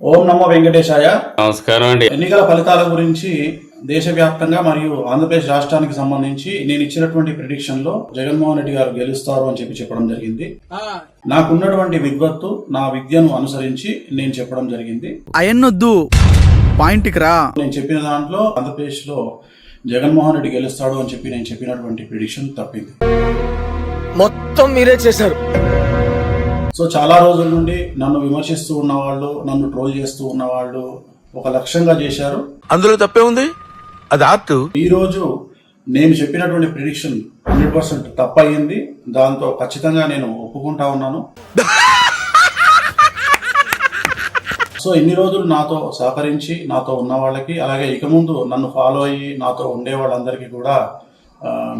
ఓం నమో వెంకటేశాయ. నమస్కారం అండి. ఎన్నికల ఫలితాల గురించి దేశవ్యాప్తంగా మరియు ఆంధ్రప్రదేశ్ రాష్ట్రానికి సంబంధించి నేను ఇచ్చినటువంటి ప్రిడిక్షన్ లో జగన్మోహన్ రెడ్డి గారు గెలుస్తారు అని చెప్పడం జరిగింది. నాకున్నటువంటి విద్వత్తు, నా విద్యను అనుసరించి నేను చెప్పడం జరిగింది. అయన్నొద్దు, పాయింట్కి రా. నేను చెప్పిన దాంట్లో ఆంధ్రప్రదేశ్ లో జగన్మోహన్ రెడ్డి గెలుస్తాడు అని చెప్పి నేను చెప్పినటువంటి ప్రిడిక్షన్ తప్పింది. మొత్తం మీరే చేశారు. సో చాలా రోజుల నుండి నన్ను విమర్శిస్తూ ఉన్నవాళ్ళు, నన్ను ట్రోల్ చేస్తూ ఉన్నవాళ్ళు ఒక లక్ష్యంగా చేశారు. అందులో తప్పే ఉంది, అది ఆర్ట్. ఈ రోజు నేను చెప్పినటువంటి ప్రిడిక్షన్ 100% తప్పయింది. దాంతో ఖచ్చితంగా నేను ఒప్పుకుంటా ఉన్నాను. సో ఇన్ని రోజులు నాతో సహకరించి నాతో ఉన్న వాళ్ళకి, అలాగే ఇక ముందు నన్ను ఫాలో అయ్యి నాతో ఉండే వాళ్ళందరికీ కూడా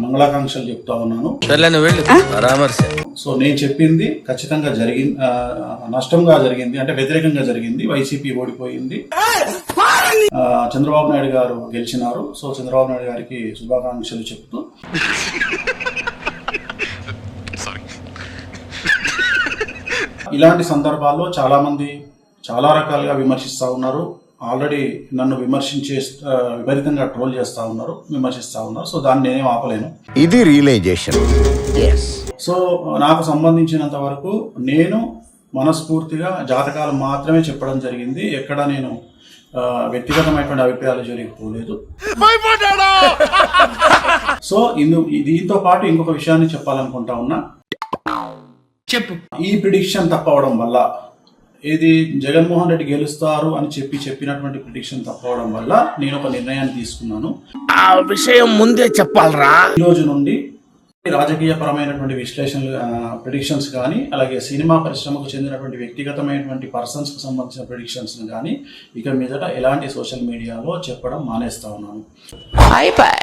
మంగళాకాంక్షలు చెప్తా ఉన్నాను. సో నేను చెప్పింది ఖచ్చితంగా జరిగింది, నష్టంగా జరిగింది, అంటే వ్యతిరేకంగా జరిగింది. వైసీపీ ఓడిపోయింది, చంద్రబాబు నాయుడు గారు గెలిచినారు. సో చంద్రబాబు నాయుడు గారికి శుభాకాంక్షలు చెప్తూ ఇలాంటి సందర్భాల్లో చాలా మంది చాలా రకాలుగా విమర్శిస్తూ ఉన్నారు. ఆల్రెడీ నన్ను విపరీతంగా ట్రోల్ చేస్తూ ఉన్నారు, విమర్శిస్తూ ఉన్నారు. సో దాన్ని నేనేం ఆపలేను. ఇది రియలైజేషన్. సో నాకు సంబంధించినంత వరకు నేను మనస్ఫూర్తిగా జాతకాలు మాత్రమే చెప్పడం జరిగింది. ఎక్కడ నేను వ్యక్తిగతమైనటువంటి అభిప్రాయాలు జోలికి పోలేదు. సో దీంతో పాటు ఇంకొక విషయాన్ని చెప్పాలనుకుంటా ఉన్నా. చెప్పు. ఈ ప్రిడిక్షన్ తప్పవడం వల్ల, ఇది జగన్మోహన్ రెడ్డి గెలుస్తారు అని చెప్పినటువంటి ప్రిడిక్షన్ తప్పవడం వల్ల నేను ఒక నిర్ణయాన్ని తీసుకున్నాను. ఆ విషయం ముందే చెప్పాలరా. ఈ రోజు నుండి రాజకీయ పరమైనటువంటి విశ్లేషణలు, ప్రిడిక్షన్స్ కానీ, అలాగే సినిమా పరిశ్రమకు చెందినటువంటి వ్యక్తిగతమైనటువంటి పర్సన్స్ కు సంబంధించిన ప్రిడిక్షన్స్ కానీ ఇక మీదట ఎలాంటి సోషల్ మీడియాలో చెప్పడం మానేస్తా ఉన్నాను.